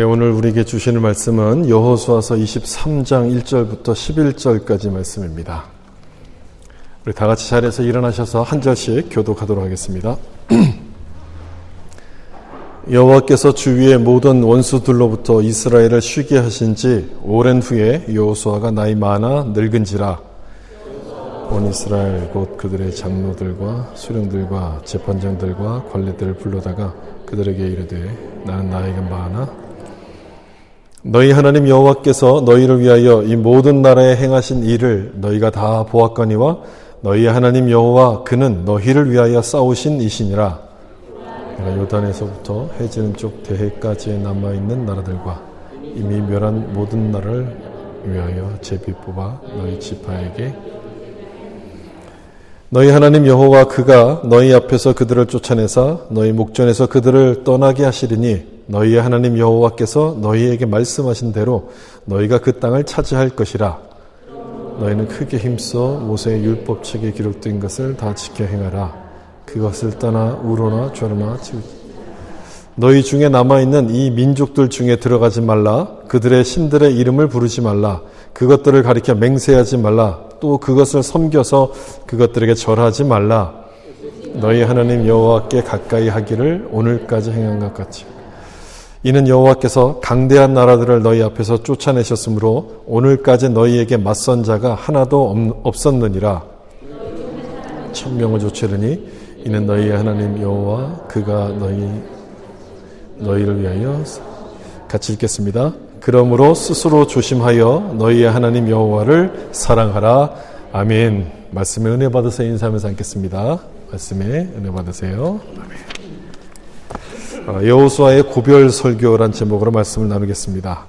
오늘 우리에게 주시는 말씀은 여호수아서 23장 1절부터 11절까지 말씀입니다. 우리 다 같이 자리에서 일어나셔서 한 절씩 교독하도록 하겠습니다. 여호와께서 주위의 모든 원수들로부터 이스라엘을 쉬게 하신 지 오랜 후에 여호수아가 나이 많아 늙은지라 온 이스라엘 곧 그들의 장로들과 수령들과 재판장들과 관리들을 불러다가 그들에게 이르되 나는 나이가 많아 너희 하나님 여호와께서 너희를 위하여 이 모든 나라에 행하신 일을 너희가 다 보았거니와 너희 하나님 여호와 그는 너희를 위하여 싸우신 이시니라. 내가 요단에서부터 해지는 쪽 대해까지 남아있는 나라들과 이미 멸한 모든 나라를 위하여 제비 뽑아 너희 지파에게 너희 하나님 여호와 그가 너희 앞에서 그들을 쫓아내사 너희 목전에서 그들을 떠나게 하시리니 너희의 하나님 여호와께서 너희에게 말씀하신 대로 너희가 그 땅을 차지할 것이라. 너희는 크게 힘써 모세의 율법책에 기록된 것을 다 지켜 행하라. 그것을 떠나 우로나 좌로나 너희 중에 남아있는 이 민족들 중에 들어가지 말라. 그들의 신들의 이름을 부르지 말라. 그것들을 가리켜 맹세하지 말라. 또 그것을 섬겨서 그것들에게 절하지 말라. 너희 하나님 여호와께 가까이 하기를 오늘까지 행한 것 같이. 이는 여호와께서 강대한 나라들을 너희 앞에서 쫓아내셨으므로 오늘까지 너희에게 맞선 자가 하나도 없었느니라. 천명을 조치르니 이는 너희의 하나님 여호와 그가 너희를 위하여 같이 읽겠습니다. 그러므로 스스로 조심하여 너희의 하나님 여호와를 사랑하라. 아멘. 말씀에 은혜 받으세요. 인사하면서 앉겠습니다. 말씀에 은혜 받으세요. 아멘. 여호수아의 고별 설교란 제목으로 말씀을 나누겠습니다.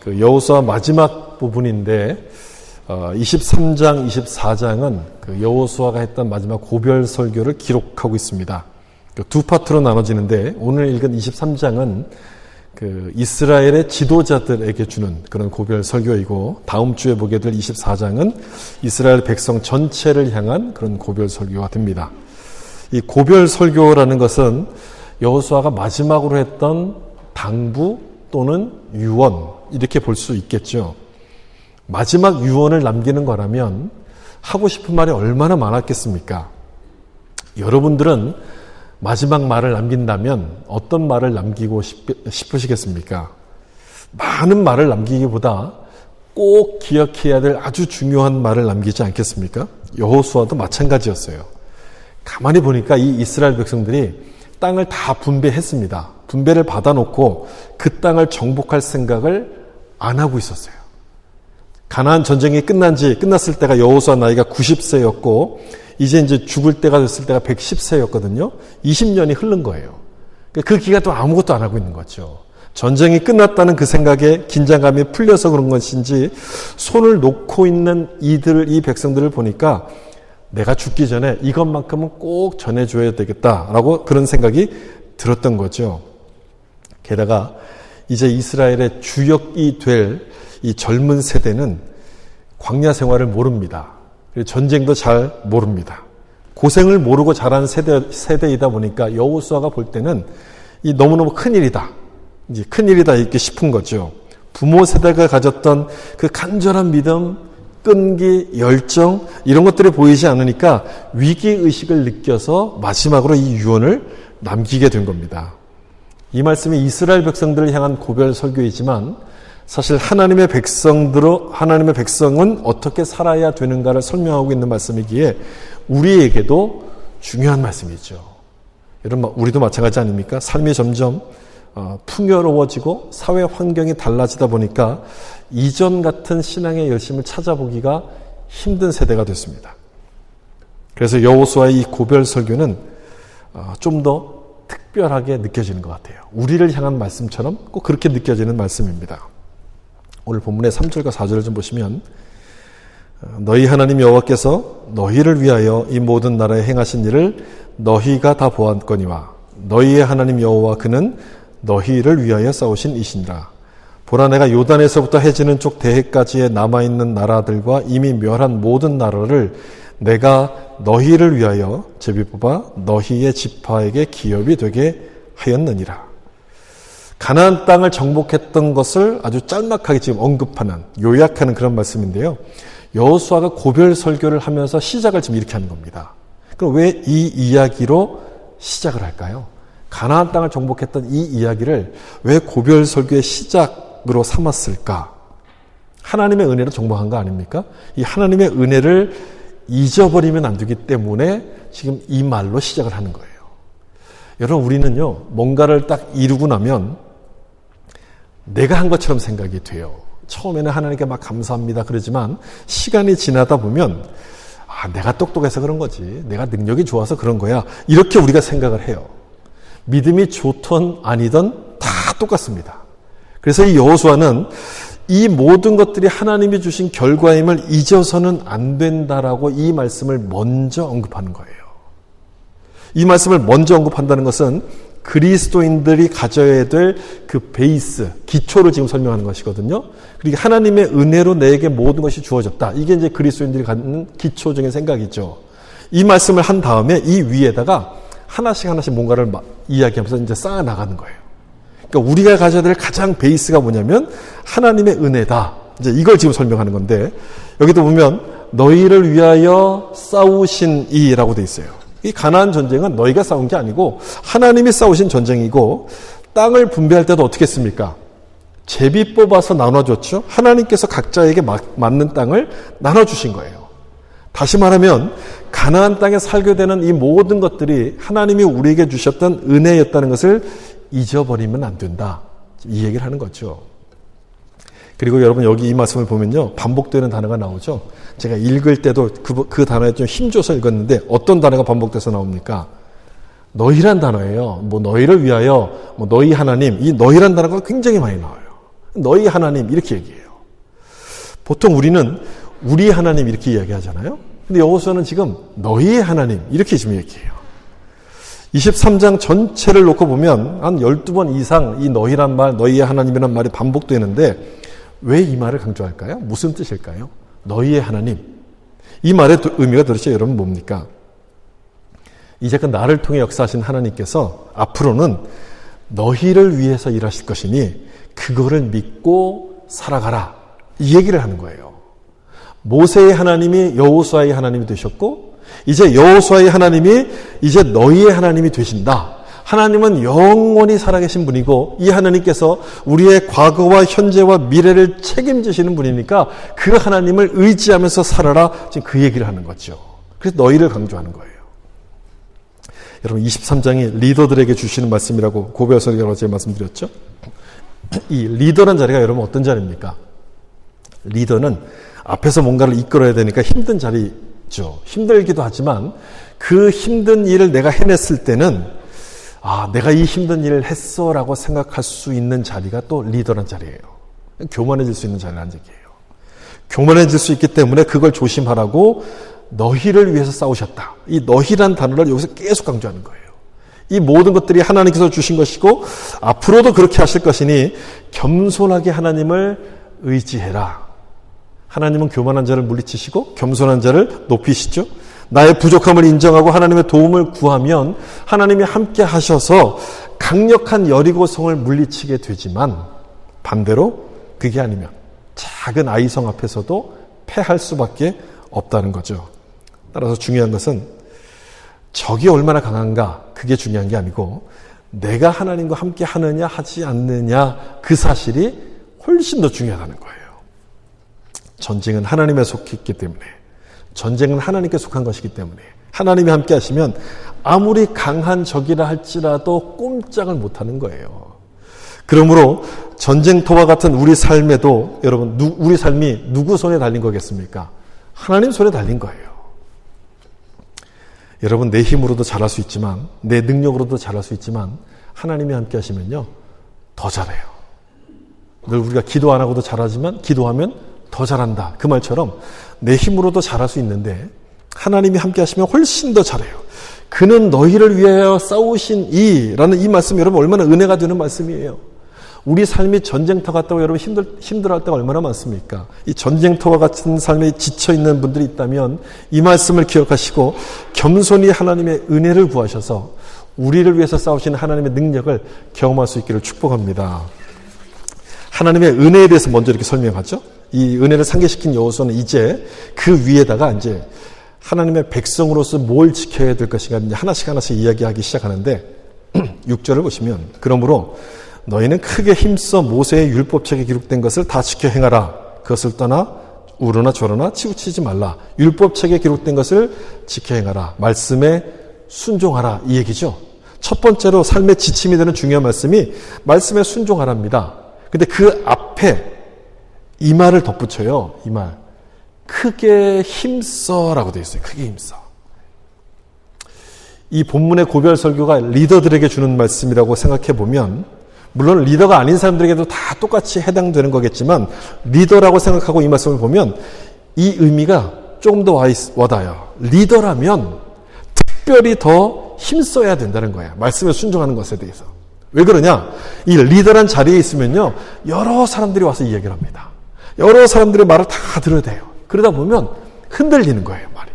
그 여호수아 마지막 부분인데 23장, 24장은 그 여호수아가 했던 마지막 고별 설교를 기록하고 있습니다. 두 파트로 나눠지는데 오늘 읽은 23장은 그 이스라엘의 지도자들에게 주는 그런 고별 설교이고 다음 주에 보게 될 24장은 이스라엘 백성 전체를 향한 그런 고별 설교가 됩니다. 이 고별 설교라는 것은 여호수아가 마지막으로 했던 당부 또는 유언 이렇게 볼 수 있겠죠. 마지막 유언을 남기는 거라면 하고 싶은 말이 얼마나 많았겠습니까? 여러분들은 마지막 말을 남긴다면 어떤 말을 남기고 싶으시겠습니까? 많은 말을 남기기보다 꼭 기억해야 될 아주 중요한 말을 남기지 않겠습니까? 여호수아도 마찬가지였어요. 가만히 보니까 이 이스라엘 백성들이 땅을 다 분배했습니다. 분배를 받아놓고 그 땅을 정복할 생각을 안 하고 있었어요. 가나안 전쟁이 끝났을 때가 여호수아 나이가 90세였고 이제 죽을 때가 됐을 때가 110세였거든요. 20년이 흐른 거예요. 그 기간 동안 아무것도 안 하고 있는 거죠. 전쟁이 끝났다는 그 생각에 긴장감이 풀려서 그런 것인지 손을 놓고 있는 이 백성들을 보니까 내가 죽기 전에 이것만큼은 꼭 전해줘야 되겠다라고 그런 생각이 들었던 거죠. 게다가 이제 이스라엘의 주역이 될 이 젊은 세대는 광야 생활을 모릅니다. 전쟁도 잘 모릅니다. 고생을 모르고 자란 세대이다 보니까 여호수아가 볼 때는 이 너무너무 큰일이다. 이제 큰일이다 이렇게 싶은 거죠. 부모 세대가 가졌던 그 간절한 믿음, 끈기, 열정 이런 것들이 보이지 않으니까 위기의식을 느껴서 마지막으로 이 유언을 남기게 된 겁니다. 이 말씀이 이스라엘 백성들을 향한 고별 설교이지만 사실 하나님의 백성은 어떻게 살아야 되는가를 설명하고 있는 말씀이기에 우리에게도 중요한 말씀이죠. 여러분, 우리도 마찬가지 아닙니까? 삶이 점점 풍요로워지고 사회 환경이 달라지다 보니까 이전 같은 신앙의 열심을 찾아보기가 힘든 세대가 됐습니다. 그래서 여호수아의 이 고별 설교는 좀 더 특별하게 느껴지는 것 같아요. 우리를 향한 말씀처럼 꼭 그렇게 느껴지는 말씀입니다. 오늘 본문의 3절과 4절을 좀 보시면 너희 하나님 여호와께서 너희를 위하여 이 모든 나라에 행하신 일을 너희가 다 보았거니와 너희의 하나님 여호와 그는 너희를 위하여 싸우신 이시니라. 보라 내가 요단에서부터 해지는 쪽 대해까지의 남아있는 나라들과 이미 멸한 모든 나라를 내가 너희를 위하여 제비 뽑아 너희의 지파에게 기업이 되게 하였느니라. 가나안 땅을 정복했던 것을 아주 짤막하게 지금 언급하는, 요약하는 그런 말씀인데요. 여호수아가 고별 설교를 하면서 시작을 지금 이렇게 하는 겁니다. 그럼 왜 이 이야기로 시작을 할까요? 가나안 땅을 정복했던 이 이야기를 왜 고별 설교의 시작으로 삼았을까? 하나님의 은혜로 정복한 거 아닙니까? 이 하나님의 은혜를 잊어버리면 안 되기 때문에 지금 이 말로 시작을 하는 거예요. 여러분, 우리는요, 뭔가를 딱 이루고 나면 내가 한 것처럼 생각이 돼요. 처음에는 하나님께 막 감사합니다 그러지만 시간이 지나다 보면 내가 똑똑해서 그런 거지, 내가 능력이 좋아서 그런 거야, 이렇게 우리가 생각을 해요. 믿음이 좋든 아니든 다 똑같습니다. 그래서 이 여호수아는 이 모든 것들이 하나님이 주신 결과임을 잊어서는 안 된다라고 이 말씀을 먼저 언급하는 거예요. 이 말씀을 먼저 언급한다는 것은 그리스도인들이 가져야 될 그 베이스, 기초를 지금 설명하는 것이거든요. 그리고 하나님의 은혜로 내게 모든 것이 주어졌다. 이게 이제 그리스도인들이 갖는 기초적인 생각이죠. 이 말씀을 한 다음에 이 위에다가 하나씩 뭔가를 이야기하면서 이제 쌓아 나가는 거예요. 그러니까 우리가 가져야 될 가장 베이스가 뭐냐면 하나님의 은혜다. 이제 이걸 지금 설명하는 건데, 여기도 보면 너희를 위하여 싸우신 이라고 돼 있어요. 이 가나안 전쟁은 너희가 싸운 게 아니고 하나님이 싸우신 전쟁이고, 땅을 분배할 때도 어떻게 했습니까? 제비 뽑아서 나눠줬죠. 하나님께서 각자에게 맞는 땅을 나눠주신 거예요. 다시 말하면 가나안 땅에 살게 되는 이 모든 것들이 하나님이 우리에게 주셨던 은혜였다는 것을 잊어버리면 안 된다. 이 얘기를 하는 거죠. 그리고 여러분, 여기 이 말씀을 보면요, 반복되는 단어가 나오죠. 제가 읽을 때도 그 단어에 좀 힘줘서 읽었는데 어떤 단어가 반복돼서 나옵니까? 너희란 단어예요. 뭐 너희를 위하여, 뭐 너희 하나님, 이 너희란 단어가 굉장히 많이 나와요. 너희 하나님 이렇게 얘기해요. 보통 우리는 우리 하나님 이렇게 이야기하잖아요. 근데 여호수아는 지금 너희의 하나님 이렇게 지금 얘기해요. 23장 전체를 놓고 보면 한 12번 이상 이 너희란 말, 너희의 하나님이란 말이 반복되는데 왜 이 말을 강조할까요? 무슨 뜻일까요? 너희의 하나님. 이 말의 의미가 도대체 여러분 뭡니까? 이제껏 나를 통해 역사하신 하나님께서 앞으로는 너희를 위해서 일하실 것이니 그거를 믿고 살아가라. 이 얘기를 하는 거예요. 모세의 하나님이 여호수아의 하나님이 되셨고, 이제 여호수아의 하나님이 이제 너희의 하나님이 되신다. 하나님은 영원히 살아계신 분이고 이 하나님께서 우리의 과거와 현재와 미래를 책임지시는 분이니까 그 하나님을 의지하면서 살아라. 지금 그 얘기를 하는 거죠. 그래서 너희를 강조하는 거예요. 여러분, 23장이 리더들에게 주시는 말씀이라고 고별서에 여러 번 말씀드렸죠. 이 리더란 자리가 여러분 어떤 자리입니까? 리더는 앞에서 뭔가를 이끌어야 되니까 힘든 자리죠. 힘들기도 하지만 그 힘든 일을 내가 해냈을 때는 내가 이 힘든 일을 했어라고 생각할 수 있는 자리가 또 리더란 자리예요. 교만해질 수 있는 자리라는 얘기예요. 교만해질 수 있기 때문에 그걸 조심하라고 너희를 위해서 싸우셨다. 이 너희란 단어를 여기서 계속 강조하는 거예요. 이 모든 것들이 하나님께서 주신 것이고 앞으로도 그렇게 하실 것이니 겸손하게 하나님을 의지해라. 하나님은 교만한 자를 물리치시고 겸손한 자를 높이시죠. 나의 부족함을 인정하고 하나님의 도움을 구하면 하나님이 함께 하셔서 강력한 여리고성을 물리치게 되지만 반대로 그게 아니면 작은 아이성 앞에서도 패할 수밖에 없다는 거죠. 따라서 중요한 것은 적이 얼마나 강한가 그게 중요한 게 아니고 내가 하나님과 함께 하느냐 하지 않느냐 그 사실이 훨씬 더 중요하다는 거예요. 전쟁은 하나님에 속했기 때문에, 전쟁은 하나님께 속한 것이기 때문에 하나님이 함께 하시면 아무리 강한 적이라 할지라도 꼼짝을 못하는 거예요. 그러므로 전쟁터와 같은 우리 삶에도 여러분 우리 삶이 누구 손에 달린 거겠습니까? 하나님 손에 달린 거예요. 여러분, 내 힘으로도 잘할 수 있지만 내 능력으로도 잘할 수 있지만 하나님이 함께 하시면요 더 잘해요. 늘 우리가 기도 안 하고도 잘하지만 기도하면 더 잘한다. 그 말처럼 내 힘으로도 잘할 수 있는데 하나님이 함께 하시면 훨씬 더 잘해요. 그는 너희를 위하여 싸우신 이라는 이 말씀 여러분 얼마나 은혜가 되는 말씀이에요. 우리 삶이 전쟁터 같다고 여러분 힘들어할 때가 얼마나 많습니까? 이 전쟁터와 같은 삶에 지쳐있는 분들이 있다면 이 말씀을 기억하시고 겸손히 하나님의 은혜를 구하셔서 우리를 위해서 싸우시는 하나님의 능력을 경험할 수 있기를 축복합니다. 하나님의 은혜에 대해서 먼저 이렇게 설명하죠. 이 은혜를 상기시킨 여호수아는 이제 그 위에다가 이제 하나님의 백성으로서 뭘 지켜야 될 것인가 이제 하나씩 이야기하기 시작하는데 6절을 보시면 그러므로 너희는 크게 힘써 모세의 율법책에 기록된 것을 다 지켜 행하라. 그것을 떠나 우러나 저러나 치우치지 말라. 율법책에 기록된 것을 지켜 행하라. 말씀에 순종하라. 이 얘기죠. 첫 번째로 삶의 지침이 되는 중요한 말씀이 말씀에 순종하랍니다. 근데 그 앞에 이 말을 덧붙여요. 이 말. 크게 힘써라고 되어 있어요. 크게 힘써. 이 본문의 고별 설교가 리더들에게 주는 말씀이라고 생각해 보면 물론 리더가 아닌 사람들에게도 다 똑같이 해당되는 거겠지만 리더라고 생각하고 이 말씀을 보면 이 의미가 조금 더 와닿아요. 리더라면 특별히 더 힘써야 된다는 거예요. 말씀에 순종하는 것에 대해서. 왜 그러냐? 이 리더란 자리에 있으면요. 여러 사람들이 와서 이야기를 합니다. 여러 사람들의 말을 다 들어야 돼요. 그러다 보면 흔들리는 거예요. 말이.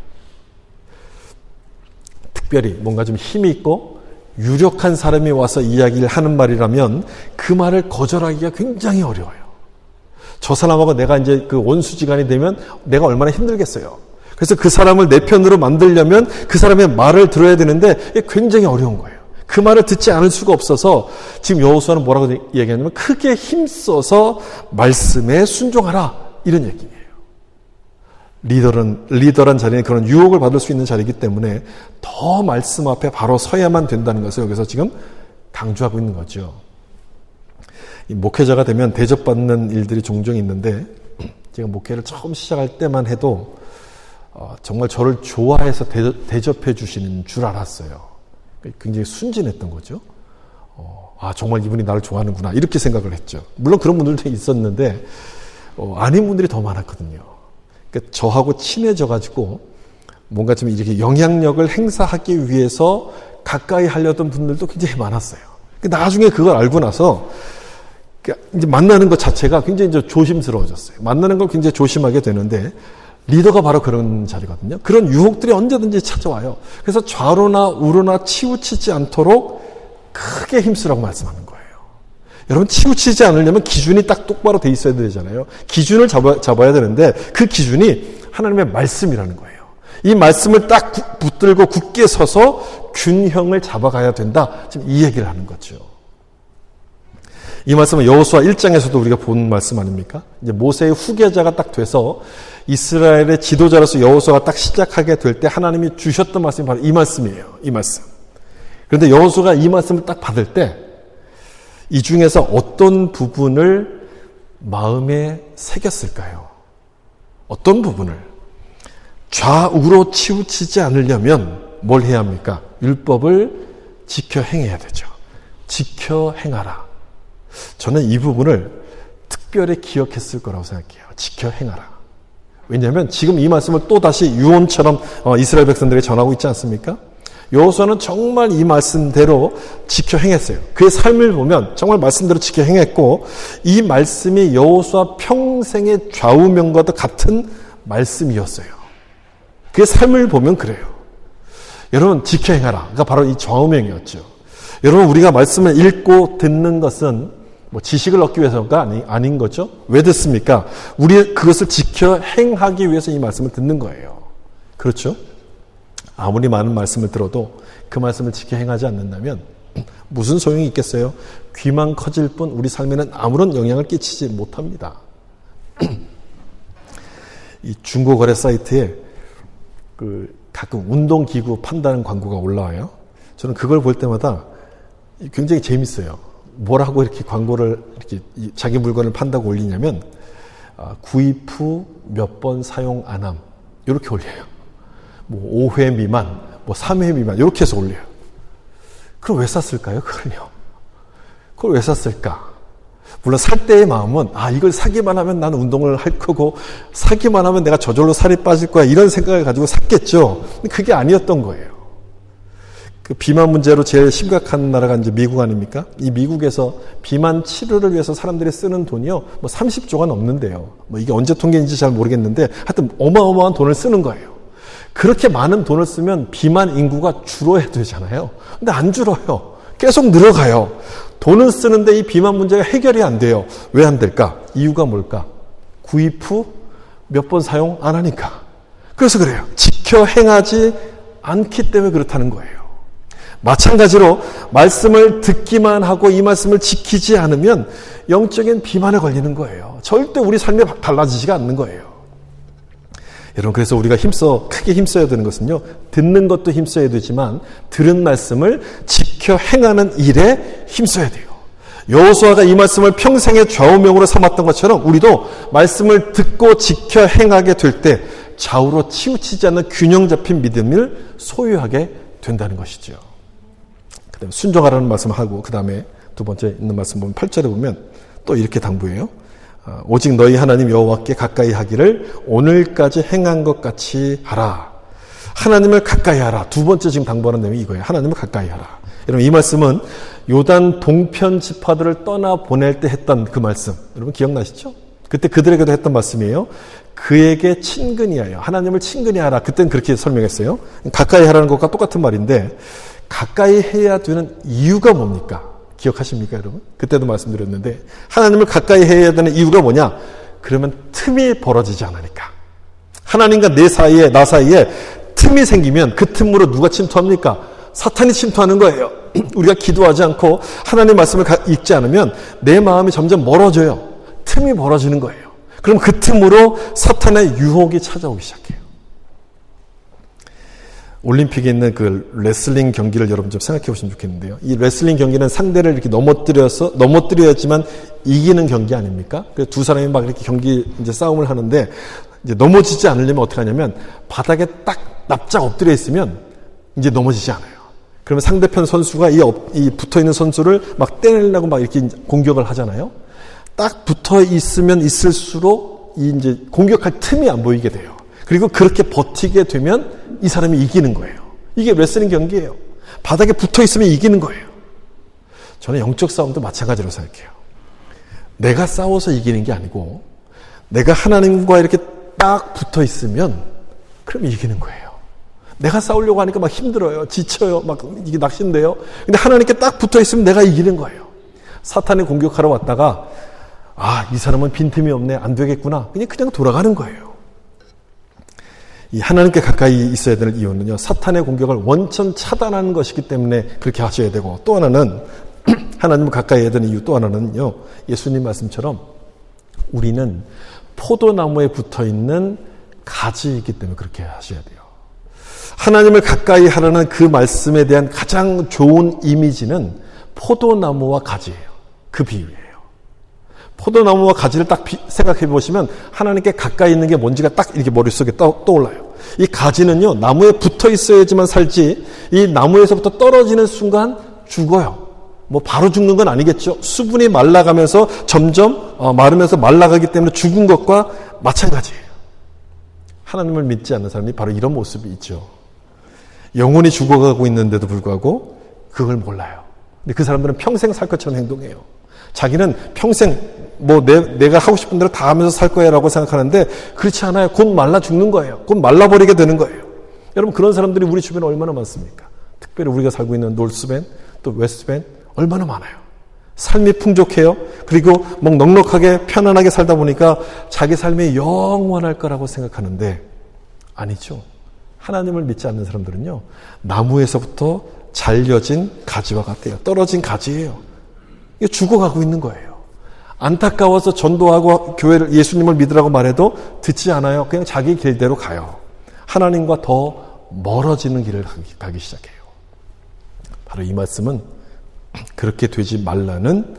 특별히 뭔가 좀 힘이 있고 유력한 사람이 와서 이야기를 하는 말이라면 그 말을 거절하기가 굉장히 어려워요. 저 사람하고 내가 이제 그 원수지간이 되면 내가 얼마나 힘들겠어요. 그래서 그 사람을 내 편으로 만들려면 그 사람의 말을 들어야 되는데 이게 굉장히 어려운 거예요. 그 말을 듣지 않을 수가 없어서 지금 여호수아는 뭐라고 얘기하냐면 크게 힘써서 말씀에 순종하라 이런 얘기예요. 리더란 자리는 그런 유혹을 받을 수 있는 자리이기 때문에 더 말씀 앞에 바로 서야만 된다는 것을 여기서 지금 강조하고 있는 거죠. 이 목회자가 되면 대접받는 일들이 종종 있는데 제가 목회를 처음 시작할 때만 해도 정말 저를 좋아해서 대접해 주시는 줄 알았어요. 굉장히 순진했던 거죠. 정말 이분이 나를 좋아하는구나 이렇게 생각을 했죠. 물론 그런 분들도 있었는데 아닌 분들이 더 많았거든요. 그러니까 저하고 친해져가지고 뭔가 좀 이렇게 영향력을 행사하기 위해서 가까이 하려던 분들도 굉장히 많았어요. 나중에 그걸 알고 나서 이제 만나는 것 자체가 굉장히 이제 조심스러워졌어요. 만나는 걸 굉장히 조심하게 되는데 리더가 바로 그런 자리거든요. 그런 유혹들이 언제든지 찾아와요. 그래서 좌로나 우로나 치우치지 않도록 크게 힘쓰라고 말씀하는 거예요. 여러분 치우치지 않으려면 기준이 딱 똑바로 돼 있어야 되잖아요. 기준을 잡아야 되는데 그 기준이 하나님의 말씀이라는 거예요. 이 말씀을 딱 붙들고 굳게 서서 균형을 잡아가야 된다. 지금 이 얘기를 하는 거죠. 이 말씀은 여호수아 1장에서도 우리가 본 말씀 아닙니까? 이제 모세의 후계자가 딱 돼서 이스라엘의 지도자로서 여호수아가 딱 시작하게 될 때 하나님이 주셨던 말씀이 바로 이 말씀이에요. 이 말씀. 그런데 여호수아가 이 말씀을 딱 받을 때 이 중에서 어떤 부분을 마음에 새겼을까요? 어떤 부분을? 좌우로 치우치지 않으려면 뭘 해야 합니까? 율법을 지켜 행해야 되죠. 지켜 행하라. 저는 이 부분을 특별히 기억했을 거라고 생각해요. 지켜 행하라. 왜냐하면 지금 이 말씀을 또다시 유언처럼 이스라엘 백성들에게 전하고 있지 않습니까? 여호수아는 정말 이 말씀대로 지켜 행했어요. 그의 삶을 보면 정말 말씀대로 지켜 행했고 이 말씀이 여호수아 평생의 좌우명과도 같은 말씀이었어요. 그의 삶을 보면 그래요. 여러분 지켜 행하라. 그러니까 바로 이 좌우명이었죠. 여러분 우리가 말씀을 읽고 듣는 것은 뭐 지식을 얻기 위해서가 아닌 거죠. 왜 듣습니까? 우리 그것을 지켜 행하기 위해서 이 말씀을 듣는 거예요. 그렇죠? 아무리 많은 말씀을 들어도 그 말씀을 지켜 행하지 않는다면 무슨 소용이 있겠어요? 귀만 커질 뿐 우리 삶에는 아무런 영향을 끼치지 못합니다. 이 중고거래 사이트에 가끔 운동기구 판다는 광고가 올라와요. 저는 그걸 볼 때마다 굉장히 재밌어요. 뭐라고 이렇게 광고를 이렇게 자기 물건을 판다고 올리냐면 구입 후 몇 번 사용 안 함 이렇게 올려요. 뭐 5회 미만, 뭐 3회 미만 이렇게 해서 올려요. 그걸 왜 샀을까요? 그걸 왜 샀을까? 물론 살 때의 마음은 이걸 사기만 하면 나는 운동을 할 거고 사기만 하면 내가 저절로 살이 빠질 거야 이런 생각을 가지고 샀겠죠. 근데 그게 아니었던 거예요. 그 비만 문제로 제일 심각한 나라가 이제 미국 아닙니까? 이 미국에서 비만 치료를 위해서 사람들이 쓰는 돈이요, 뭐 30조가 넘는데요. 뭐 이게 언제 통계인지 잘 모르겠는데 하여튼 어마어마한 돈을 쓰는 거예요. 그렇게 많은 돈을 쓰면 비만 인구가 줄어야 되잖아요. 근데 안 줄어요. 계속 늘어가요. 돈을 쓰는데 이 비만 문제가 해결이 안 돼요. 왜 안 될까? 이유가 뭘까? 구입 후 몇 번 사용 안 하니까. 그래서 그래요. 지켜 행하지 않기 때문에 그렇다는 거예요. 마찬가지로 말씀을 듣기만 하고 이 말씀을 지키지 않으면 영적인 비만에 걸리는 거예요. 절대 우리 삶이 달라지지가 않는 거예요. 여러분, 그래서 우리가 크게 힘써야 되는 것은요, 듣는 것도 힘써야 되지만 들은 말씀을 지켜 행하는 일에 힘써야 돼요. 여호수아가 이 말씀을 평생의 좌우명으로 삼았던 것처럼 우리도 말씀을 듣고 지켜 행하게 될 때 좌우로 치우치지 않는 균형 잡힌 믿음을 소유하게 된다는 것이죠. 그 다음에 순종하라는 말씀을 하고, 그 다음에 두 번째 있는 말씀 보면 8절에 보면 또 이렇게 당부해요. 오직 너희 하나님 여호와께 가까이 하기를 오늘까지 행한 것 같이 하라. 하나님을 가까이 하라. 두 번째 지금 당부하는 내용이 이거예요. 하나님을 가까이 하라. 여러분, 이 말씀은 요단 동편 지파들을 떠나 보낼 때 했던 그 말씀, 여러분 기억나시죠? 그때 그들에게도 했던 말씀이에요. 그에게 친근히 하여, 하나님을 친근히 하라. 그때는 그렇게 설명했어요. 가까이 하라는 것과 똑같은 말인데, 가까이 해야 되는 이유가 뭡니까? 기억하십니까, 여러분? 그때도 말씀드렸는데, 하나님을 가까이 해야 되는 이유가 뭐냐? 그러면 틈이 벌어지지 않으니까. 하나님과 나 사이에 틈이 생기면 그 틈으로 누가 침투합니까? 사탄이 침투하는 거예요. 우리가 기도하지 않고 하나님의 말씀을 읽지 않으면 내 마음이 점점 멀어져요. 틈이 벌어지는 거예요. 그럼 그 틈으로 사탄의 유혹이 찾아오기 시작해요. 올림픽에 있는 그 레슬링 경기를 여러분 좀 생각해 보시면 좋겠는데요. 이 레슬링 경기는 상대를 이렇게 넘어뜨려야지만 이기는 경기 아닙니까? 그래서 두 사람이 막 이렇게 이제 싸움을 하는데, 이제 넘어지지 않으려면 어떻게 하냐면 바닥에 딱 납작 엎드려 있으면 이제 넘어지지 않아요. 그러면 상대편 선수가 이 붙어 있는 선수를 막 떼내려고 막 이렇게 공격을 하잖아요. 딱 붙어 있으면 있을수록 이제 공격할 틈이 안 보이게 돼요. 그리고 그렇게 버티게 되면 이 사람이 이기는 거예요. 이게 레슬링 경기예요. 바닥에 붙어 있으면 이기는 거예요. 저는 영적 싸움도 마찬가지로 생각해요. 내가 싸워서 이기는 게 아니고 내가 하나님과 이렇게 딱 붙어 있으면 그럼 이기는 거예요. 내가 싸우려고 하니까 막 힘들어요. 지쳐요. 막 이게 낚시인데요. 근데 하나님께 딱 붙어 있으면 내가 이기는 거예요. 사탄이 공격하러 왔다가 이 사람은 빈틈이 없네. 안 되겠구나. 그냥 돌아가는 거예요. 이 하나님께 가까이 있어야 되는 이유는요, 사탄의 공격을 원천 차단하는 것이기 때문에 그렇게 하셔야 되고, 또 하나는 하나님을 가까이 해야 되는 이유 또 하나는요, 예수님 말씀처럼 우리는 포도나무에 붙어 있는 가지이기 때문에 그렇게 하셔야 돼요. 하나님을 가까이 하라는 그 말씀에 대한 가장 좋은 이미지는 포도나무와 가지예요. 그 비유예요. 포도나무와 가지를 딱 생각해 보시면 하나님께 가까이 있는 게 뭔지가 딱 이렇게 머릿속에 떠올라요. 이 가지는요, 나무에 붙어 있어야지만 살지, 이 나무에서부터 떨어지는 순간 죽어요. 바로 죽는 건 아니겠죠. 수분이 말라가면서 점점 마르면서 말라가기 때문에 죽은 것과 마찬가지예요. 하나님을 믿지 않는 사람이 바로 이런 모습이 있죠. 영혼이 죽어가고 있는데도 불구하고 그걸 몰라요. 근데 그 사람들은 평생 살 것처럼 행동해요. 자기는 평생 내가 하고 싶은 대로 다 하면서 살 거야 라고 생각하는데 그렇지 않아요. 곧 말라 죽는 거예요. 곧 말라버리게 되는 거예요. 여러분, 그런 사람들이 우리 주변에 얼마나 많습니까? 특별히 우리가 살고 있는 노스밴, 또 웨스트밴 얼마나 많아요. 삶이 풍족해요. 그리고 넉넉하게 편안하게 살다 보니까 자기 삶이 영원할 거라고 생각하는데 아니죠. 하나님을 믿지 않는 사람들은요, 나무에서부터 잘려진 가지와 같아요. 떨어진 가지예요. 이게 죽어가고 있는 거예요. 안타까워서 전도하고 교회를, 예수님을 믿으라고 말해도 듣지 않아요. 그냥 자기 길대로 가요. 하나님과 더 멀어지는 길을 가기 시작해요. 바로 이 말씀은 그렇게 되지 말라는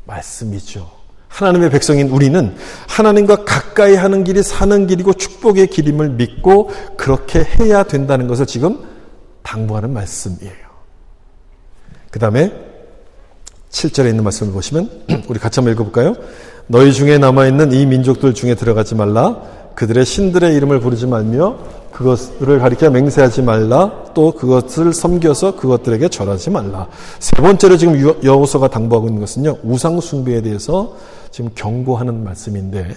말씀이죠. 하나님의 백성인 우리는 하나님과 가까이 하는 길이 사는 길이고 축복의 길임을 믿고 그렇게 해야 된다는 것을 지금 당부하는 말씀이에요. 그 다음에 7절에 있는 말씀을 보시면 우리 같이 한번 읽어볼까요? 너희 중에 남아있는 이 민족들 중에 들어가지 말라. 그들의 신들의 이름을 부르지 말며 그것들을 가리켜 맹세하지 말라. 또 그것을 섬겨서 그것들에게 절하지 말라. 세 번째로 지금 여호수아가 당부하고 있는 것은요, 우상 숭배에 대해서 지금 경고하는 말씀인데,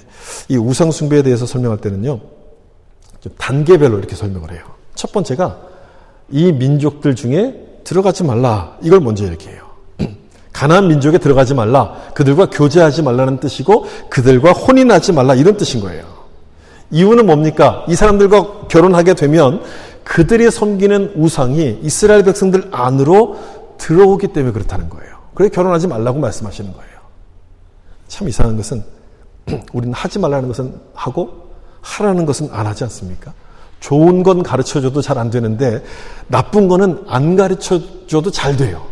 이 우상 숭배에 대해서 설명할 때는요, 좀 단계별로 이렇게 설명을 해요. 첫 번째가 이 민족들 중에 들어가지 말라. 이걸 먼저 이렇게 해요. 가나안 민족에 들어가지 말라. 그들과 교제하지 말라는 뜻이고 그들과 혼인하지 말라 이런 뜻인 거예요. 이유는 뭡니까? 이 사람들과 결혼하게 되면 그들이 섬기는 우상이 이스라엘 백성들 안으로 들어오기 때문에 그렇다는 거예요. 그래서 결혼하지 말라고 말씀하시는 거예요. 참 이상한 것은 우리는 하지 말라는 것은 하고 하라는 것은 안 하지 않습니까? 좋은 건 가르쳐줘도 잘 안 되는데 나쁜 거는 안 가르쳐줘도 잘 돼요.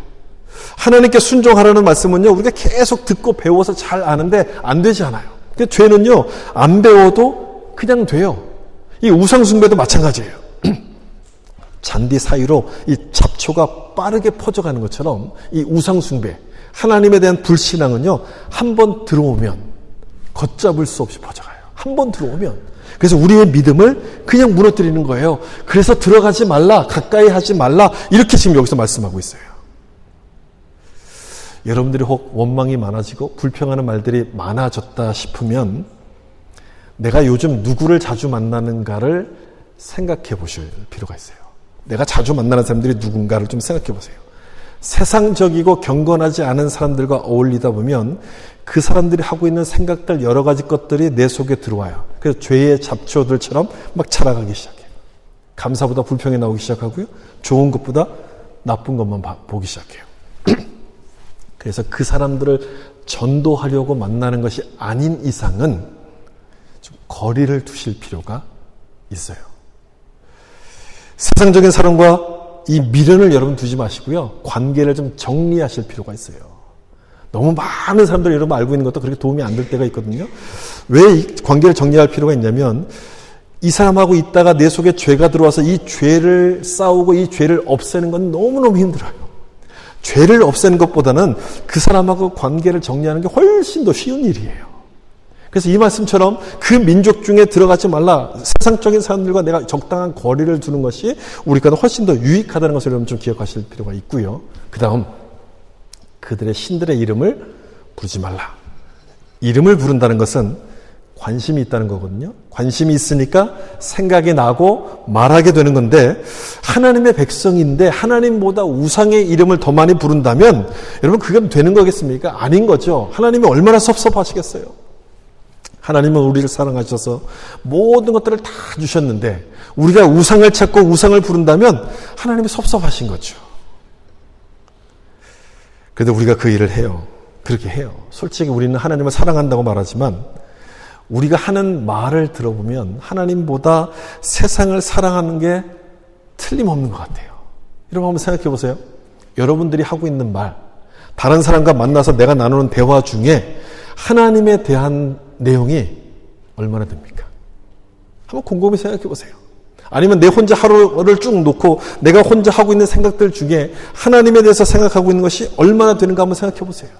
하나님께 순종하라는 말씀은요, 우리가 계속 듣고 배워서 잘 아는데 안 되지 않아요. 근데 죄는요, 안 배워도 그냥 돼요. 이 우상숭배도 마찬가지예요. 잔디 사이로 이 잡초가 빠르게 퍼져가는 것처럼 이 우상숭배, 하나님에 대한 불신앙은요, 한 번 들어오면 걷잡을 수 없이 퍼져가요. 한 번 들어오면. 그래서 우리의 믿음을 그냥 무너뜨리는 거예요. 그래서 들어가지 말라, 가까이 하지 말라, 이렇게 지금 여기서 말씀하고 있어요. 여러분들이 혹 원망이 많아지고 불평하는 말들이 많아졌다 싶으면 내가 요즘 누구를 자주 만나는가를 생각해 보실 필요가 있어요. 내가 자주 만나는 사람들이 누군가를 좀 생각해 보세요. 세상적이고 경건하지 않은 사람들과 어울리다 보면 그 사람들이 하고 있는 생각들 여러 가지 것들이 내 속에 들어와요. 그래서 죄의 잡초들처럼 막 자라가기 시작해요. 감사보다 불평이 나오기 시작하고요. 좋은 것보다 나쁜 것만 보기 시작해요. 그래서 그 사람들을 전도하려고 만나는 것이 아닌 이상은 좀 거리를 두실 필요가 있어요. 세상적인 사람과 이 미련을 여러분 두지 마시고요. 관계를 좀 정리하실 필요가 있어요. 너무 많은 사람들이 여러분 알고 있는 것도 그렇게 도움이 안 될 때가 있거든요. 왜 이 관계를 정리할 필요가 있냐면 이 사람하고 있다가 내 속에 죄가 들어와서 이 죄를 싸우고 이 죄를 없애는 건 너무너무 힘들어요. 죄를 없애는 것보다는 그 사람하고 관계를 정리하는 게 훨씬 더 쉬운 일이에요. 그래서 이 말씀처럼 그 민족 중에 들어가지 말라. 세상적인 사람들과 내가 적당한 거리를 두는 것이 우리가 훨씬 더 유익하다는 것을 여러분 좀 기억하실 필요가 있고요. 그 다음 그들의 신들의 이름을 부르지 말라. 이름을 부른다는 것은 관심이 있다는 거거든요. 관심이 있으니까 생각이 나고 말하게 되는 건데 하나님의 백성인데 하나님보다 우상의 이름을 더 많이 부른다면 여러분 그게 되는 거겠습니까? 아닌 거죠. 하나님이 얼마나 섭섭하시겠어요. 하나님은 우리를 사랑하셔서 모든 것들을 다 주셨는데 우리가 우상을 찾고 우상을 부른다면 하나님이 섭섭하신 거죠. 그런데 우리가 그 일을 해요. 그렇게 해요. 솔직히 우리는 하나님을 사랑한다고 말하지만 우리가 하는 말을 들어보면 하나님보다 세상을 사랑하는 게 틀림없는 것 같아요. 여러분 한번 생각해 보세요. 여러분들이 하고 있는 말, 다른 사람과 만나서 내가 나누는 대화 중에 하나님에 대한 내용이 얼마나 됩니까? 한번 곰곰이 생각해 보세요. 아니면 내 혼자 하루를 쭉 놓고 내가 혼자 하고 있는 생각들 중에 하나님에 대해서 생각하고 있는 것이 얼마나 되는가 한번 생각해 보세요.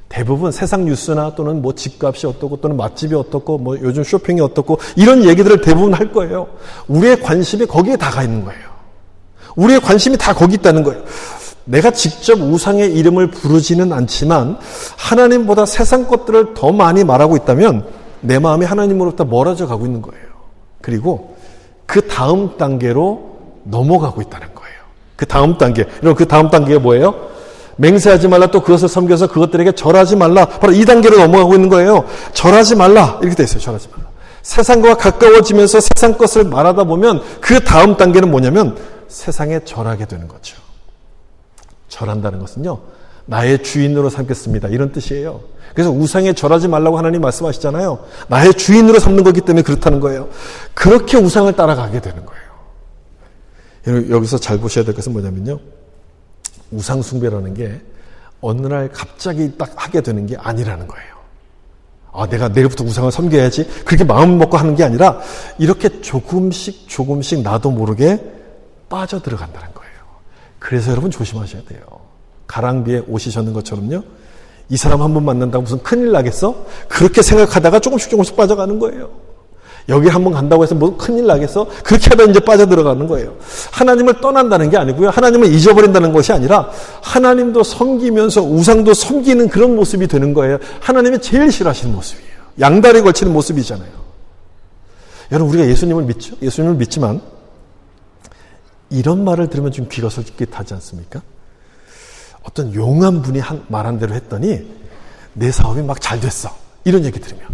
대부분 세상 뉴스나 또는 뭐 집값이 어떻고 또는 맛집이 어떻고 뭐 요즘 쇼핑이 어떻고 이런 얘기들을 대부분 할 거예요. 우리의 관심이 거기에 다 가 있는 거예요. 우리의 관심이 다 거기 있다는 거예요. 내가 직접 우상의 이름을 부르지는 않지만 하나님보다 세상 것들을 더 많이 말하고 있다면 내 마음이 하나님으로부터 멀어져 가고 있는 거예요. 그리고 그 다음 단계로 넘어가고 있다는 거예요. 그 다음 단계. 여러분 그 다음 단계가 뭐예요? 맹세하지 말라 또 그것을 섬겨서 그것들에게 절하지 말라. 바로 이 단계로 넘어가고 있는 거예요. 절하지 말라. 이렇게 돼 있어요. 절하지 말라. 세상과 가까워지면서 세상 것을 말하다 보면 그 다음 단계는 뭐냐면 세상에 절하게 되는 거죠. 절한다는 것은요. 나의 주인으로 삼겠습니다. 이런 뜻이에요. 그래서 우상에 절하지 말라고 하나님 말씀하시잖아요. 나의 주인으로 삼는 거기 때문에 그렇다는 거예요. 그렇게 우상을 따라가게 되는 거예요. 여기서 잘 보셔야 될 것은 뭐냐면요. 우상 숭배라는 게 어느 날 갑자기 딱 하게 되는 게 아니라는 거예요. 아, 내가 내일부터 우상을 섬겨야지. 그렇게 마음 먹고 하는 게 아니라 이렇게 조금씩 나도 모르게 빠져들어간다는 거예요. 그래서 여러분 조심하셔야 돼요. 가랑비에 옷이 젖는 것처럼요. 이 사람 한 번 만난다고 무슨 큰일 나겠어? 그렇게 생각하다가 조금씩 빠져가는 거예요. 여기 한번 간다고 해서 뭐 큰일 나겠어? 그렇게 하다 이제 빠져들어가는 거예요. 하나님을 떠난다는 게 아니고요. 하나님을 잊어버린다는 것이 아니라 하나님도 섬기면서 우상도 섬기는 그런 모습이 되는 거예요. 하나님이 제일 싫어하시는 모습이에요. 양다리 걸치는 모습이잖아요. 여러분, 우리가 예수님을 믿죠? 예수님을 믿지만 이런 말을 들으면 좀 귀가 솔깃하지 않습니까? 어떤 용한 분이 말한 대로 했더니 내 사업이 막 잘 됐어. 이런 얘기 들으면.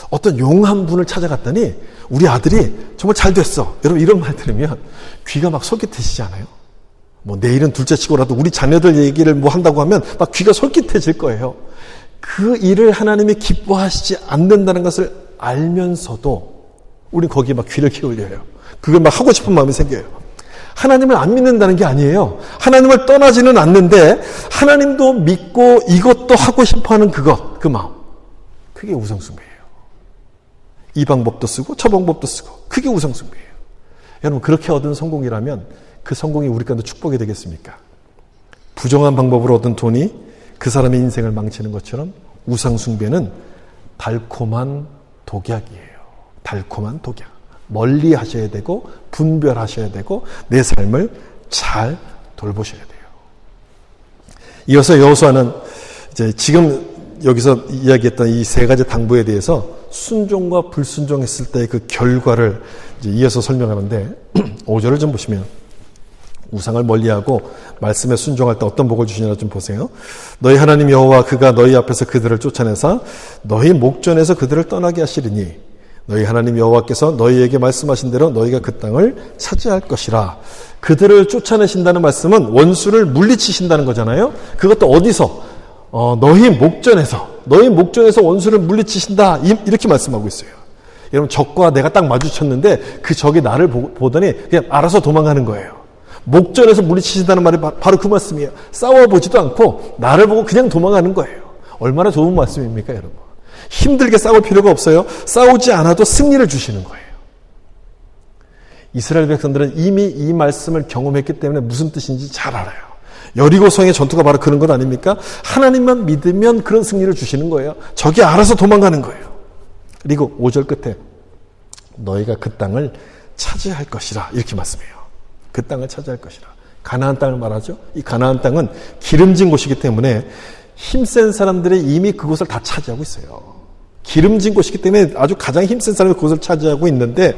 어떤 용한 분을 찾아갔더니 우리 아들이 정말 잘 됐어. 여러분, 이런 말 들으면 귀가 막 솔깃해지지 않아요? 뭐 내일은 둘째치고라도 우리 자녀들 얘기를 뭐 한다고 하면 막 귀가 솔깃해질 거예요. 그 일을 하나님이 기뻐하시지 않는다는 것을 알면서도 우린 거기에 막 귀를 기울여요. 그걸 막 하고 싶은 마음이 생겨요. 하나님을 안 믿는다는 게 아니에요. 하나님을 떠나지는 않는데 하나님도 믿고 이것도 하고 싶어하는 그 마음. 그게 우상숭배예요. 이 방법도 쓰고 저 방법도 쓰고 그게 우상숭배예요. 여러분, 그렇게 얻은 성공이라면 그 성공이 우리 가운데 축복이 되겠습니까? 부정한 방법으로 얻은 돈이 그 사람의 인생을 망치는 것처럼 우상숭배는 달콤한 독약이에요. 달콤한 독약. 멀리 하셔야 되고 분별하셔야 되고 내 삶을 잘 돌보셔야 돼요. 이어서 여호수아는 이제 지금 여기서 이야기했던 이 세 가지 당부에 대해서 순종과 불순종했을 때의 그 결과를 이제 이어서 설명하는데 5절을 좀 보시면 우상을 멀리하고 말씀에 순종할 때 어떤 복을 주시나 좀 보세요. 너희 하나님 여호와 그가 너희 앞에서 그들을 쫓아내사 너희 목전에서 그들을 떠나게 하시리니 너희 하나님 여호와께서 너희에게 말씀하신 대로 너희가 그 땅을 차지할 것이라. 그들을 쫓아내신다는 말씀은 원수를 물리치신다는 거잖아요. 그것도 어디서? 너희 목전에서 원수를 물리치신다. 이렇게 말씀하고 있어요. 여러분, 적과 내가 딱 마주쳤는데 그 적이 나를 보더니 그냥 알아서 도망가는 거예요. 목전에서 물리치신다는 말이 바로 그 말씀이에요. 싸워보지도 않고 나를 보고 그냥 도망가는 거예요. 얼마나 좋은 말씀입니까, 여러분? 힘들게 싸울 필요가 없어요. 싸우지 않아도 승리를 주시는 거예요. 이스라엘 백성들은 이미 이 말씀을 경험했기 때문에 무슨 뜻인지 잘 알아요. 여리고성의 전투가 바로 그런 것 아닙니까? 하나님만 믿으면 그런 승리를 주시는 거예요. 적이 알아서 도망가는 거예요. 그리고 5절 끝에 너희가 그 땅을 차지할 것이라 이렇게 말씀해요. 그 땅을 차지할 것이라. 가나안 땅을 말하죠. 이 가나안 땅은 기름진 곳이기 때문에 힘센 사람들이 이미 그곳을 다 차지하고 있어요. 기름진 곳이기 때문에 아주 가장 힘센 사람이 그곳을 차지하고 있는데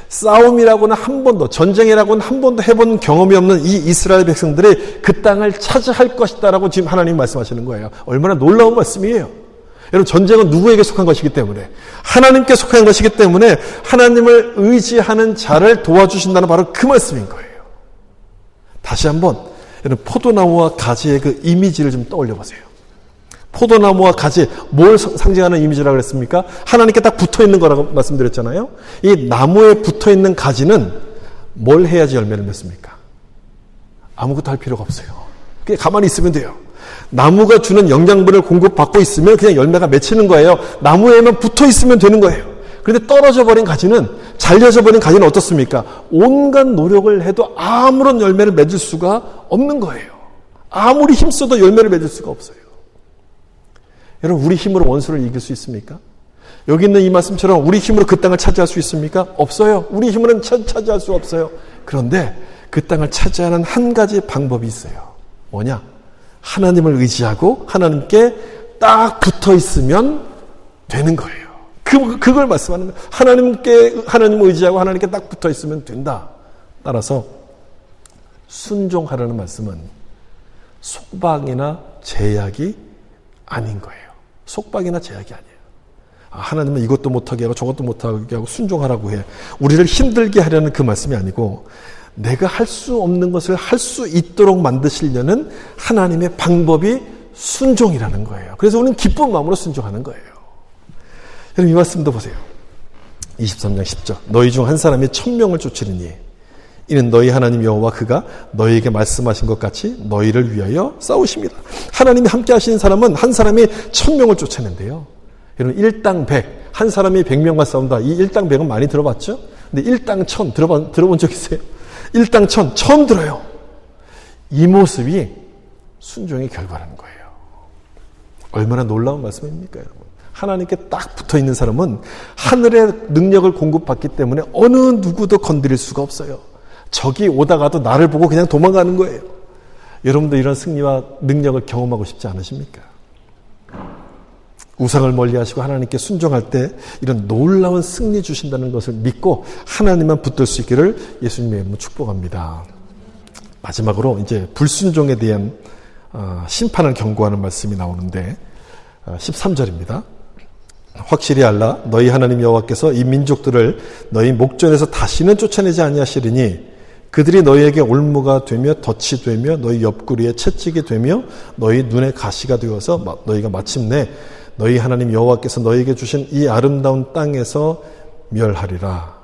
싸움이라고는 한 번도, 전쟁이라고는 한 번도 해본 경험이 없는 이 이스라엘 백성들이 그 땅을 차지할 것이다라고 지금 하나님이 말씀하시는 거예요. 얼마나 놀라운 말씀이에요. 여러분, 전쟁은 누구에게 속한 것이기 때문에? 하나님께 속한 것이기 때문에 하나님을 의지하는 자를 도와주신다는 바로 그 말씀인 거예요. 다시 한번 여러분, 포도나무와 가지의 그 이미지를 좀 떠올려 보세요. 포도나무와 가지, 뭘 상징하는 이미지라고 그랬습니까? 하나님께 딱 붙어있는 거라고 말씀드렸잖아요. 이 나무에 붙어있는 가지는 뭘 해야지 열매를 맺습니까? 아무것도 할 필요가 없어요. 그냥 가만히 있으면 돼요. 나무가 주는 영양분을 공급받고 있으면 그냥 열매가 맺히는 거예요. 나무에만 붙어있으면 되는 거예요. 그런데 떨어져 버린 가지는, 잘려져 버린 가지는 어떻습니까? 온갖 노력을 해도 아무런 열매를 맺을 수가 없는 거예요. 아무리 힘써도 열매를 맺을 수가 없어요. 여러분, 우리 힘으로 원수를 이길 수 있습니까? 여기 있는 이 말씀처럼 우리 힘으로 그 땅을 차지할 수 있습니까? 없어요. 우리 힘으로는 차지할 수 없어요. 그런데 그 땅을 차지하는 한 가지 방법이 있어요. 뭐냐? 하나님을 의지하고 하나님께 딱 붙어 있으면 되는 거예요. 그걸 말씀하는 거예요. 하나님을 의지하고 하나님께 딱 붙어 있으면 된다. 따라서 순종하라는 말씀은 속박이나 제약이 아닌 거예요. 속박이나 제약이 아니에요. 하나님은 이것도 못하게 하고 저것도 못하게 하고 순종하라고 해. 우리를 힘들게 하려는 그 말씀이 아니고 내가 할 수 없는 것을 할 수 있도록 만드시려는 하나님의 방법이 순종이라는 거예요. 그래서 우리는 기쁜 마음으로 순종하는 거예요. 여러분, 이 말씀도 보세요. 23장 10절. 너희 중 한 사람이 1000명을 쫓으리니 이는 너희 하나님 여호와 그가 너희에게 말씀하신 것 같이 너희를 위하여 싸우십니다. 하나님이 함께 하시는 사람은 한 사람이 1000명을 쫓아낸대요. 여러분, 1당 100, 한 사람이 100명과 싸운다. 이 1당 100은 많이 들어봤죠? 근데 1당 1000 들어본 적 있어요? 1당 1000 처음 들어요. 이 모습이 순종의 결과라는 거예요. 얼마나 놀라운 말씀입니까, 여러분? 하나님께 딱 붙어있는 사람은 하늘의 능력을 공급받기 때문에 어느 누구도 건드릴 수가 없어요. 적이 오다가도 나를 보고 그냥 도망가는 거예요. 여러분도 이런 승리와 능력을 경험하고 싶지 않으십니까? 우상을 멀리하시고 하나님께 순종할 때 이런 놀라운 승리 주신다는 것을 믿고 하나님만 붙들 수 있기를 예수님의 이름으로 축복합니다. 마지막으로 이제 불순종에 대한 심판을 경고하는 말씀이 나오는데 13절입니다. 확실히 알라 너희 하나님 여호와께서 이 민족들을 너희 목전에서 다시는 쫓아내지 아니하시리니 그들이 너희에게 올무가 되며 덫이 되며 너희 옆구리에 채찍이 되며 너희 눈에 가시가 되어서 너희가 마침내 너희 하나님 여호와께서 너희에게 주신 이 아름다운 땅에서 멸하리라.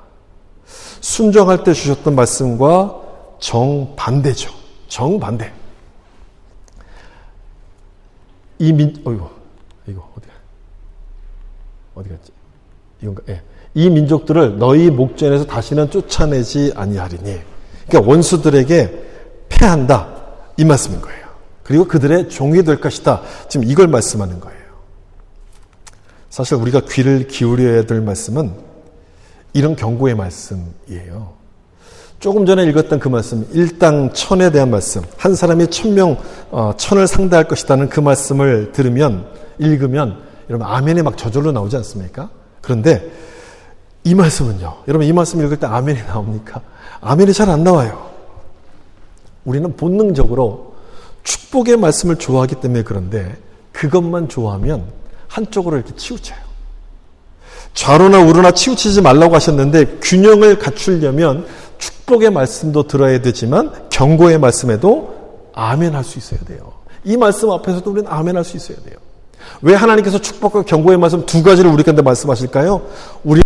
순종할 때 주셨던 말씀과 정반대죠. 정반대. 이거 어디 갔지? 이건가? 예. 이 민족들을 너희 목전에서 다시는 쫓아내지 아니하리니. 그러니까 원수들에게 패한다. 이 말씀인 거예요. 그리고 그들의 종이 될 것이다. 지금 이걸 말씀하는 거예요. 사실 우리가 귀를 기울여야 될 말씀은 이런 경고의 말씀이에요. 조금 전에 읽었던 그 말씀, 일당 천에 대한 말씀, 한 사람이 1000을 상대할 것이라는 그 말씀을 읽으면 여러분 아멘이 막 저절로 나오지 않습니까? 그런데 이 말씀은요, 여러분 이 말씀 읽을 때 아멘이 나옵니까? 아멘이 잘 안 나와요. 우리는 본능적으로 축복의 말씀을 좋아하기 때문에 그런데 그것만 좋아하면 한쪽으로 이렇게 치우쳐요. 좌로나 우로나 치우치지 말라고 하셨는데 균형을 갖추려면 축복의 말씀도 들어야 되지만 경고의 말씀에도 아멘 할 수 있어야 돼요. 이 말씀 앞에서도 우리는 아멘 할 수 있어야 돼요. 왜 하나님께서 축복과 경고의 말씀 두 가지를 우리한테 말씀하실까요? 우리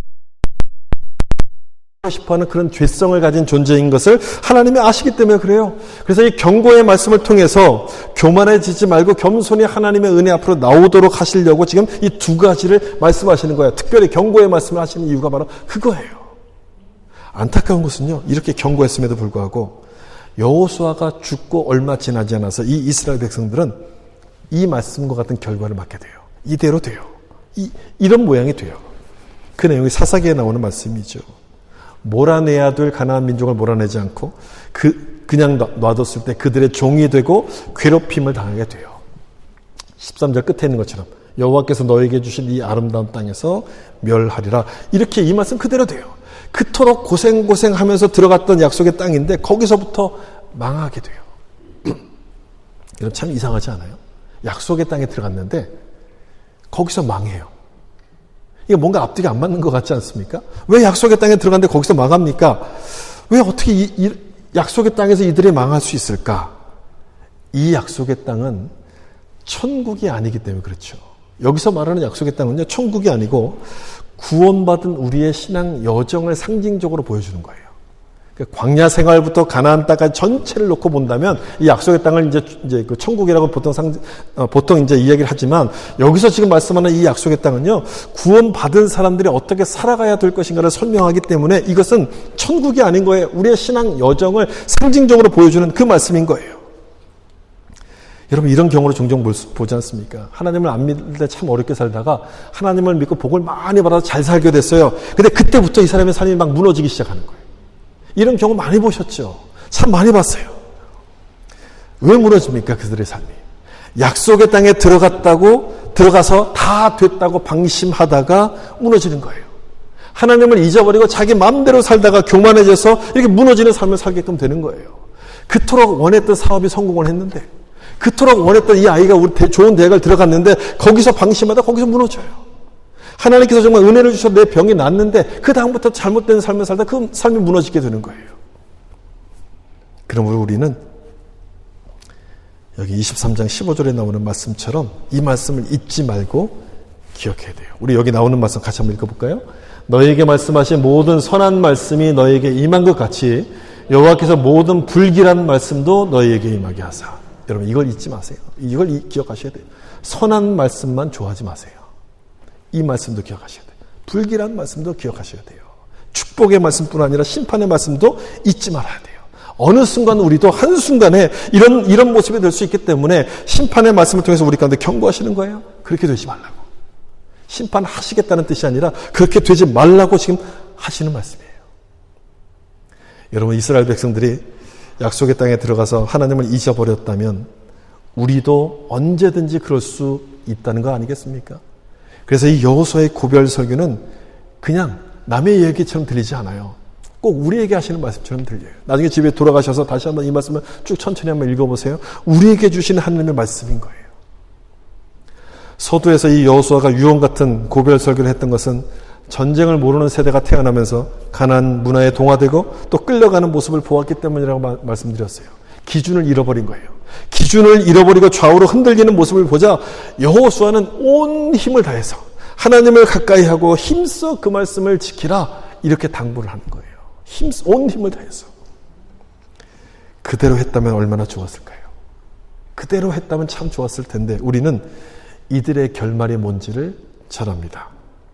싶어하는 그런 죄성을 가진 존재인 것을 하나님이 아시기 때문에 그래요. 그래서 이 경고의 말씀을 통해서 교만해지지 말고 겸손히 하나님의 은혜 앞으로 나오도록 하시려고 지금 이 두 가지를 말씀하시는 거예요. 특별히 경고의 말씀을 하시는 이유가 바로 그거예요. 안타까운 것은요, 이렇게 경고했음에도 불구하고 여호수아가 죽고 얼마 지나지 않아서 이 이스라엘 백성들은 이 말씀과 같은 결과를 맞게 돼요. 이대로 돼요. 이런 모양이 돼요. 그 내용이 사사기에 나오는 말씀이죠. 몰아내야 될 가나안 민족을 몰아내지 않고 그냥 놔뒀을 때 그들의 종이 되고 괴롭힘을 당하게 돼요. 13절 끝에 있는 것처럼 여호와께서 너에게 주신 이 아름다운 땅에서 멸하리라. 이렇게 이 말씀 그대로 돼요. 그토록 고생하면서 들어갔던 약속의 땅인데 거기서부터 망하게 돼요. 여러분 참 이상하지 않아요? 약속의 땅에 들어갔는데 거기서 망해요. 이게 뭔가 앞뒤가 안 맞는 것 같지 않습니까? 왜 약속의 땅에 들어갔는데 거기서 망합니까? 왜 어떻게 이 약속의 땅에서 이들이 망할 수 있을까? 이 약속의 땅은 천국이 아니기 때문에 그렇죠. 여기서 말하는 약속의 땅은요, 천국이 아니고 구원받은 우리의 신앙 여정을 상징적으로 보여주는 거예요. 광야 생활부터 가나안 땅까지 전체를 놓고 본다면 이 약속의 땅을 이제 그 천국이라고 보통 이제 이야기를 하지만 여기서 지금 말씀하는 이 약속의 땅은요, 구원받은 사람들이 어떻게 살아가야 될 것인가를 설명하기 때문에 이것은 천국이 아닌 거예요. 우리의 신앙 여정을 상징적으로 보여주는 그 말씀인 거예요. 여러분 이런 경우를 종종 보지 않습니까? 하나님을 안 믿을 때 참 어렵게 살다가 하나님을 믿고 복을 많이 받아서 잘 살게 됐어요. 근데 그때부터 이 사람의 삶이 막 무너지기 시작하는 거예요. 이런 경우 많이 보셨죠? 참 많이 봤어요. 왜 무너집니까? 그들의 삶이. 약속의 땅에 들어가서 다 됐다고 방심하다가 무너지는 거예요. 하나님을 잊어버리고 자기 마음대로 살다가 교만해져서 이렇게 무너지는 삶을 살게끔 되는 거예요. 그토록 원했던 사업이 성공을 했는데, 그토록 원했던 이 아이가 좋은 대학을 들어갔는데 거기서 방심하다 거기서 무너져요. 하나님께서 정말 은혜를 주셔서 내 병이 낫는데 그 다음부터 잘못된 삶을 살다 그 삶이 무너지게 되는 거예요. 그러므로 우리는 여기 23장 15절에 나오는 말씀처럼 이 말씀을 잊지 말고 기억해야 돼요. 우리 여기 나오는 말씀 같이 한번 읽어볼까요? 너에게 말씀하신 모든 선한 말씀이 너에게 임한 것 같이 여호와께서 모든 불길한 말씀도 너에게 임하게 하사. 여러분 이걸 잊지 마세요. 이걸 기억하셔야 돼요. 선한 말씀만 좋아하지 마세요. 이 말씀도 기억하셔야 돼요. 불길한 말씀도 기억하셔야 돼요. 축복의 말씀뿐 아니라 심판의 말씀도 잊지 말아야 돼요. 어느 순간 우리도 한순간에 이런 모습이 될 수 있기 때문에 심판의 말씀을 통해서 우리 가운데 경고하시는 거예요. 그렇게 되지 말라고. 심판하시겠다는 뜻이 아니라 그렇게 되지 말라고 지금 하시는 말씀이에요. 여러분 이스라엘 백성들이 약속의 땅에 들어가서 하나님을 잊어버렸다면 우리도 언제든지 그럴 수 있다는 거 아니겠습니까? 그래서 이 여호수아의 고별 설교는 그냥 남의 얘기처럼 들리지 않아요. 꼭 우리에게 하시는 말씀처럼 들려요. 나중에 집에 돌아가셔서 다시 한번 이 말씀을 쭉 천천히 한번 읽어보세요. 우리에게 주시는 하나님의 말씀인 거예요. 서두에서 이 여호수아가 유언 같은 고별 설교를 했던 것은 전쟁을 모르는 세대가 태어나면서 가나안 문화에 동화되고 또 끌려가는 모습을 보았기 때문이라고 말씀드렸어요. 기준을 잃어버린 거예요. 기준을 잃어버리고 좌우로 흔들리는 모습을 보자 여호수아는 온 힘을 다해서 하나님을 가까이 하고 힘써 그 말씀을 지키라 이렇게 당부를 하는 거예요. 온 힘을 다해서. 그대로 했다면 얼마나 좋았을까요? 그대로 했다면 참 좋았을 텐데 우리는 이들의 결말이 뭔지를 잘 압니다.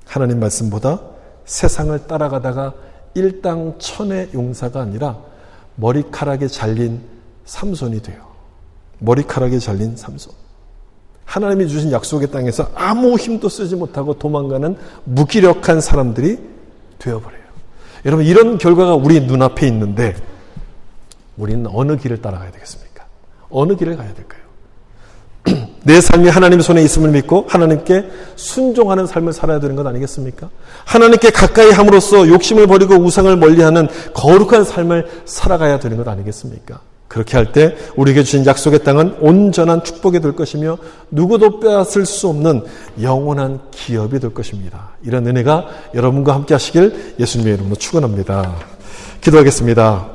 하나님 말씀보다 세상을 따라가다가 일당천의 용사가 아니라 머리카락에 잘린 삼손이 돼요. 머리카락에 잘린 삼손. 하나님이 주신 약속의 땅에서 아무 힘도 쓰지 못하고 도망가는 무기력한 사람들이 되어버려요. 여러분 이런 결과가 우리 눈앞에 있는데 우리는 어느 길을 따라가야 되겠습니까? 어느 길을 가야 될까요? 내 삶이 하나님의 손에 있음을 믿고 하나님께 순종하는 삶을 살아야 되는 것 아니겠습니까? 하나님께 가까이 함으로써 욕심을 버리고 우상을 멀리하는 거룩한 삶을 살아가야 되는 것 아니겠습니까? 그렇게 할 때 우리에게 주신 약속의 땅은 온전한 축복이 될 것이며 누구도 빼앗을 수 없는 영원한 기업이 될 것입니다. 이런 은혜가 여러분과 함께 하시길 예수님의 이름으로 축원합니다. 기도하겠습니다.